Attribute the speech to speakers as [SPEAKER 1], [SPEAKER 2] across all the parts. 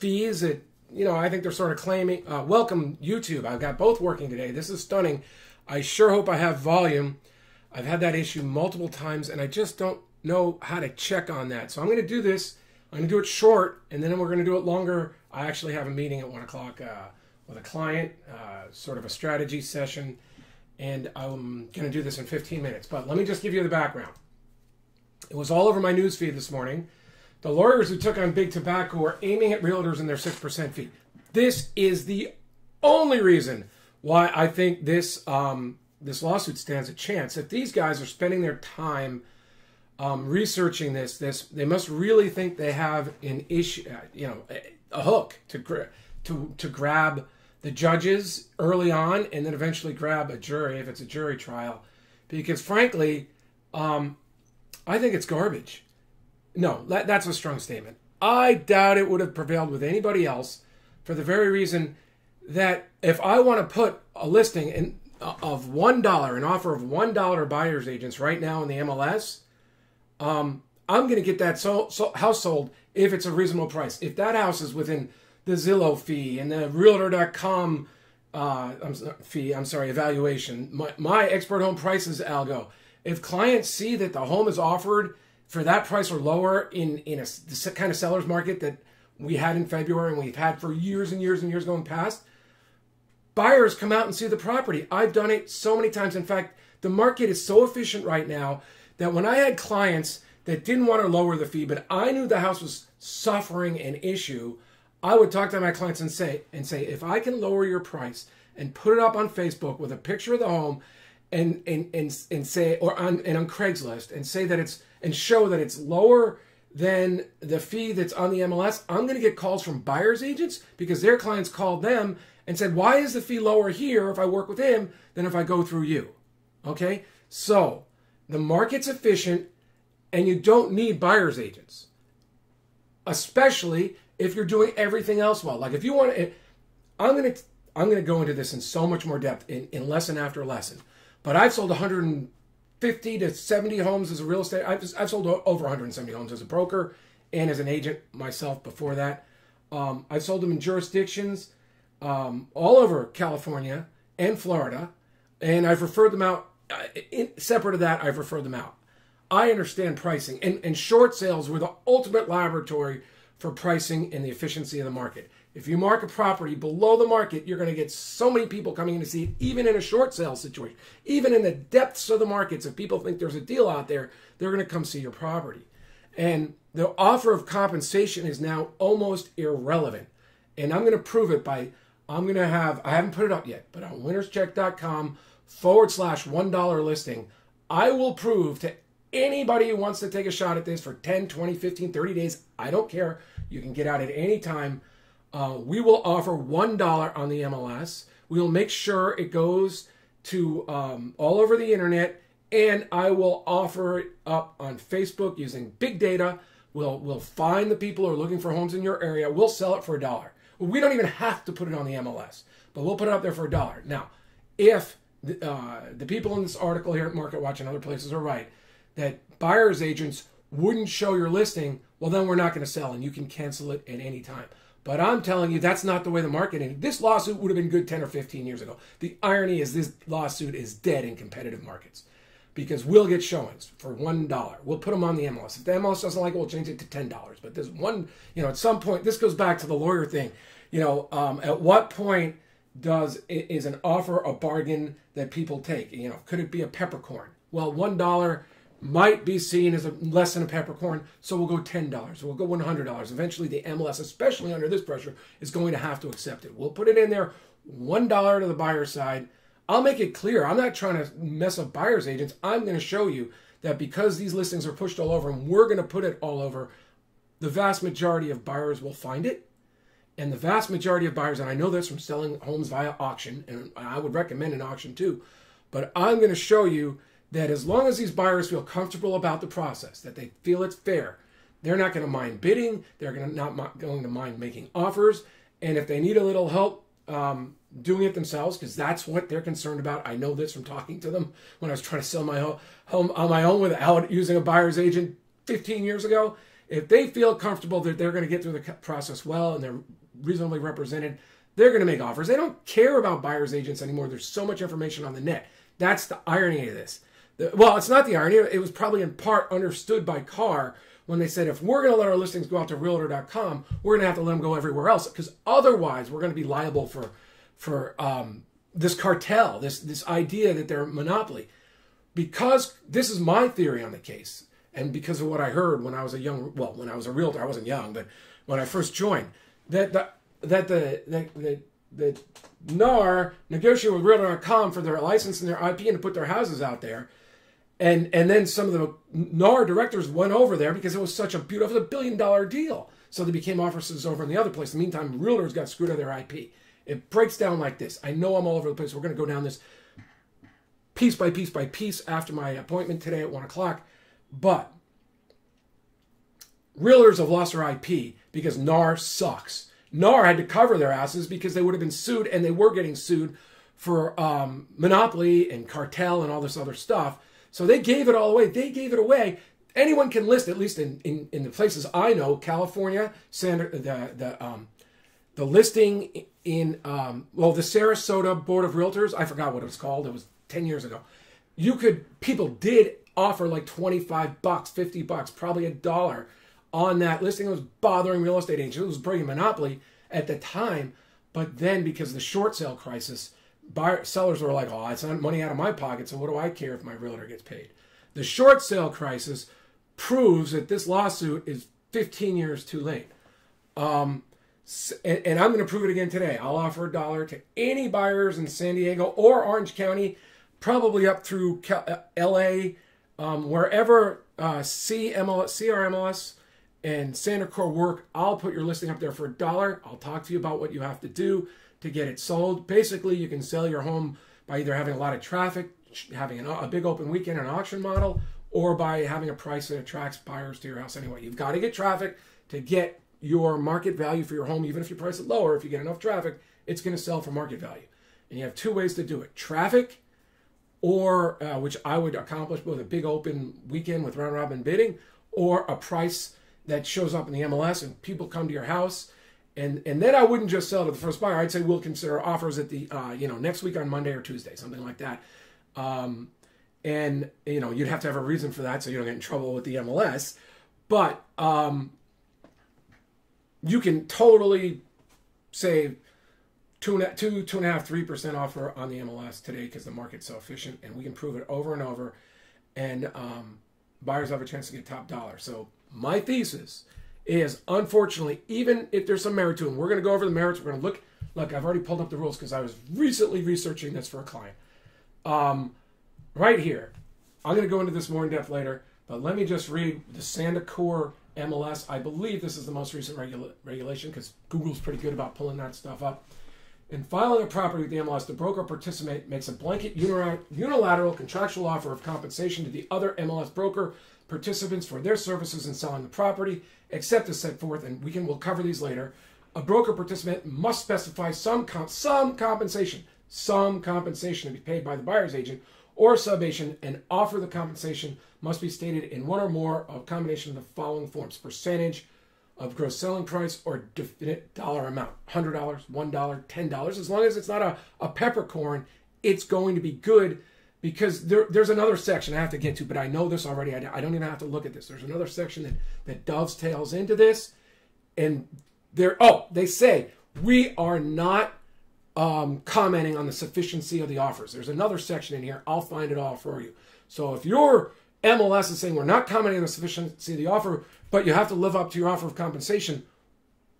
[SPEAKER 1] fees that, I think they're sort of claiming. Welcome, YouTube. I've got both working today. This is stunning. I sure hope I have volume. I've had that issue multiple times, and I just don't know how to check on that. So I'm going to do this. I'm going to do it short, and then we're going to do it longer. I actually have a meeting at 1 o'clock with a client, sort of a strategy session, and I'm going to do this in 15 minutes. But let me just give you the background. It was all over my news feed this morning. The lawyers who took on big tobacco are aiming at realtors and their 6% fee. This is the only reason why I think this this lawsuit stands a chance. If these guys are spending their time researching this, they must really think they have an issue, a hook to grab the judges early on, and then eventually grab a jury if it's a jury trial. Because frankly, I think it's garbage. No, that's a strong statement. I doubt it would have prevailed with anybody else, for the very reason that if I want to put a listing of $1, an offer of $1 buyer's agents right now in the MLS, I'm going to get that house sold if it's a reasonable price. If that house is within the Zillow fee and the Realtor.com evaluation, my expert home prices algo. If clients see that the home is offered for that price or lower in the kind of seller's market that we had in February and we've had for years and years and years going past, buyers come out and see the property. I've done it so many times. In fact, the market is so efficient right now that when I had clients that didn't want to lower the fee, but I knew the house was suffering an issue, I would talk to my clients and say, if I can lower your price and put it up on Facebook with a picture of the home and say, or on Craigslist, and say that it's, and show that it's lower than the fee that's on the MLS, I'm going to get calls from buyer's agents because their clients called them and said, why is the fee lower here if I work with him than if I go through you? Okay, so the market's efficient, and you don't need buyer's agents, especially if you're doing everything else well. Like if you want to, I'm going to go into this in so much more depth in lesson after lesson. But I've sold 150 to 70 homes as a real estate. I've sold over 170 homes as a broker and as an agent myself before that. I've sold them in jurisdictions all over California and Florida, and I've referred them out. Separate of that, I've referred them out. I understand pricing, and short sales were the ultimate laboratory for pricing and the efficiency of the market. If you mark a property below the market, you're going to get so many people coming in to see it, even in a short sale situation. Even in the depths of the markets, if people think there's a deal out there, they're going to come see your property. And the offer of compensation is now almost irrelevant. And I'm going to prove it by, I haven't put it up yet, but on winnerscheck.com/$1 listing, I will prove to anybody who wants to take a shot at this for 10, 20, 15, 30 days, I don't care. You can get out at any time. We will offer $1 on the MLS. We will make sure it goes to all over the internet, and I will offer it up on Facebook using big data. We'll find the people who are looking for homes in your area. We'll sell it for $1. We don't even have to put it on the MLS, but we'll put it up there for $1. Now, if the people in this article here at Market Watch and other places are right, that buyer's agents wouldn't show your listing, well, then we're not going to sell, and you can cancel it at any time. But I'm telling you, that's not the way the market is. This lawsuit would have been good 10 or 15 years ago. The irony is this lawsuit is dead in competitive markets because we'll get showings for $1. We'll put them on the MLS. If the MLS doesn't like it, we'll change it to $10. But there's one, at some point, this goes back to the lawyer thing. At what point is an offer a bargain that people take? Could it be a peppercorn? Well, $1 might be seen as less than a peppercorn, so we'll go $10. We'll go $100. Eventually, the MLS, especially under this pressure, is going to have to accept it. We'll put it in there, $1 to the buyer's side. I'll make it clear. I'm not trying to mess up buyer's agents. I'm going to show you that because these listings are pushed all over and we're going to put it all over, the vast majority of buyers will find it. And the vast majority of buyers, and I know this from selling homes via auction, and I would recommend an auction too, but I'm going to show you that as long as these buyers feel comfortable about the process, that they feel it's fair, they're not going to mind bidding, they're not going to mind making offers, and if they need a little help doing it themselves, because that's what they're concerned about. I know this from talking to them when I was trying to sell my home on my own without using a buyer's agent 15 years ago. If they feel comfortable that they're going to get through the process well and they're reasonably represented, they're going to make offers. They don't care about buyer's agents anymore. There's so much information on the net. That's the irony of this. Well, it's not the irony. It was probably in part understood by Carr when they said, if we're going to let our listings go out to Realtor.com, we're going to have to let them go everywhere else, because otherwise we're going to be liable for this cartel, this idea that they're a monopoly. Because this is my theory on the case, and because of what I heard when I was when I was a realtor, I wasn't young, but when I first joined, that NAR negotiated with Realtor.com for their license and their IP and to put their houses out there. And then some of the NAR directors went over there because it was such a beautiful, $1 billion deal. So they became officers over in the other place. In the meantime, realtors got screwed out of their IP. It breaks down like this. I know I'm all over the place. We're going to go down this piece by piece by piece after my appointment today at 1 o'clock. But realtors have lost their IP because NAR sucks. NAR had to cover their asses because they would have been sued, and they were getting sued for monopoly and cartel and all this other stuff. So they gave it all away. They gave it away. Anyone can list, at least in the places I know, California, the listing in, the Sarasota Board of Realtors, I forgot what it was called. It was 10 years ago. People did offer like $25, $50, probably $1 on that listing. It was bothering real estate agents. It was bringing monopoly at the time. But then because of the short sale crisis, sellers were like, oh, it's not money out of my pocket, so what do I care if my realtor gets paid? The short sale crisis proves that this lawsuit is 15 years too late. And I'm going to prove it again today. I'll offer $1 to any buyers in San Diego or Orange County, probably up through LA, wherever CRMLS and Standard Core work. I'll put your listing up there for $1. I'll talk to you about what you have to do to get it sold. Basically, you can sell your home by either having a lot of traffic, having a big open weekend, an auction model, or by having a price that attracts buyers to your house anyway. You've got to get traffic to get your market value for your home. Even if you price it lower, if you get enough traffic, it's going to sell for market value. And you have two ways to do it. Traffic, or which I would accomplish with a big open weekend with round-robin bidding, or a price that shows up in the MLS and people come to your house. And then I wouldn't just sell to the first buyer. I'd say we'll consider offers at the next week on Monday or Tuesday, something like that. And you'd have to have a reason for that so you don't get in trouble with the MLS. But you can totally save 2.5%, 3% offer on the MLS today because the market's so efficient, and we can prove it over and over. And buyers have a chance to get top dollar. So my thesis is, unfortunately, even if there's some merit to it, we're going to go over the merits. We're going to look, I've already pulled up the rules because I was recently researching this for a client. Right here, I'm going to go into this more in depth later, but let me just read the Standard Core MLS. I believe this is the most recent regulation because Google's pretty good about pulling that stuff up. In filing a property with the MLS, the broker participant makes a blanket unilateral contractual offer of compensation to the other MLS broker participants for their services in selling the property, except as set forth, and we'll cover these later. A broker participant must specify some compensation to be paid by the buyer's agent or sub-agent, and offer the compensation must be stated in one or more of a combination of the following forms: percentage of gross selling price or definite dollar amount, $100, $1, $10. As long as it's not a peppercorn, it's going to be good, because there's another section I have to get to, but I know this already. I don't even have to look at this. There's another section that dovetails into this, and they say we are not commenting on the sufficiency of the offers. There's another section in here. I'll find it all for you. So if your MLS is saying we're not commenting on the sufficiency of the offer, but you have to live up to your offer of compensation,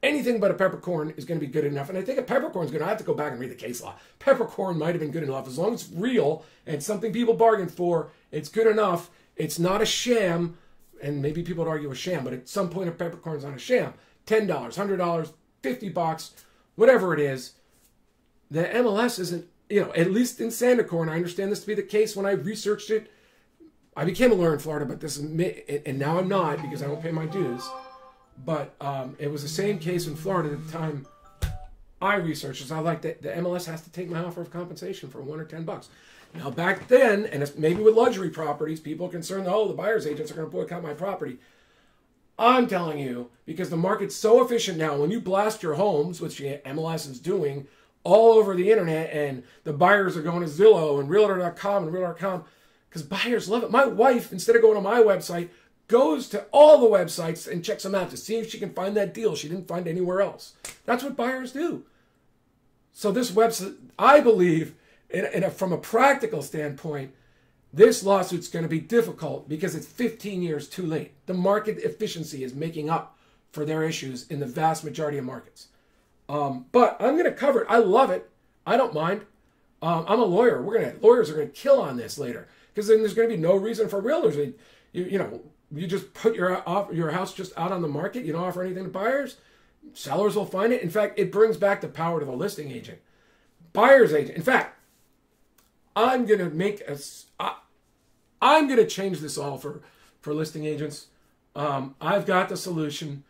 [SPEAKER 1] anything but a peppercorn is going to be good enough. And I think a peppercorn is good. I have to go back and read the case law. Peppercorn might have been good enough. As long as it's real and something people bargained for, it's good enough. It's not a sham. And maybe people would argue a sham, but at some point a peppercorn is not a sham. $10, $100, $50, whatever it is. The MLS isn't, at least in Standard Core, and I understand this to be the case when I researched it. I became a lawyer in Florida, but and now I'm not because I don't pay my dues. But it was the same case in Florida at the time I researched it. So I like that the MLS has to take my offer of compensation for $1 or $10. Now back then, and it's maybe with luxury properties, people are concerned, the buyer's agents are going to boycott my property. I'm telling you, because the market's so efficient now, when you blast your homes, which the MLS is doing all over the internet, and the buyers are going to Zillow and Realtor.com and Realtor.com, because buyers love it. My wife, instead of going to my website, goes to all the websites and checks them out to see if she can find that deal she didn't find anywhere else. That's what buyers do. So this website, I believe, from a practical standpoint, this lawsuit's going to be difficult because it's 15 years too late. The market efficiency is making up for their issues in the vast majority of markets. But I'm going to cover it. I love it. I don't mind. I'm a lawyer. Lawyers are going to kill on this later, because then there's going to be no reason for realtors. You just put your house just out on the market. You don't offer anything to buyers. Sellers will find it. In fact, it brings back the power to the listing agent, buyer's agent. In fact, I'm going to change this all for listing agents. I've got the solution.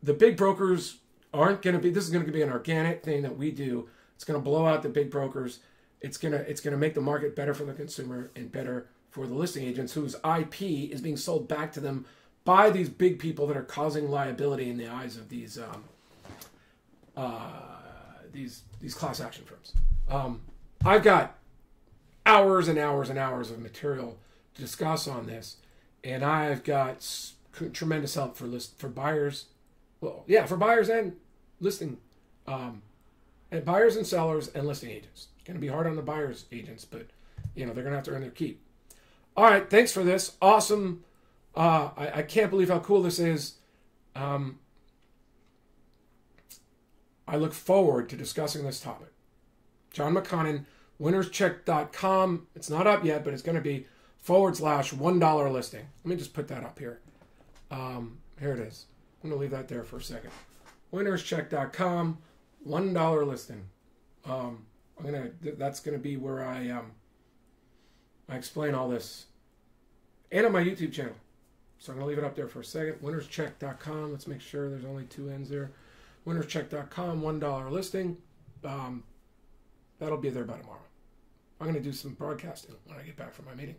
[SPEAKER 1] The big brokers aren't going to be. This is going to be an organic thing that we do. It's going to blow out the big brokers. It's going to make the market better for the consumer and better for the listing agents, whose IP is being sold back to them by these big people that are causing liability in the eyes of these class action firms. I've got hours and hours and hours of material to discuss on this, and I've got tremendous help for buyers. Well, yeah, for buyers and listing, and buyers and sellers and listing agents. It's going to be hard on the buyers agents, but they're going to have to earn their keep. All right, thanks for this. Awesome. I can't believe how cool this is. I look forward to discussing this topic. John McConnin, winnerscheck.com. It's not up yet, but it's going to be /$1 listing. Let me just put that up here. Here it is. I'm going to leave that there for a second. winnerscheck.com, $1 listing. That's going to be where I explain all this, and on my YouTube channel. So I'm going to leave it up there for a second. winnerscheck.com. Let's make sure there's only two N's there. winnerscheck.com, $1 listing. That'll be there by tomorrow. I'm going to do some broadcasting when I get back from my meeting.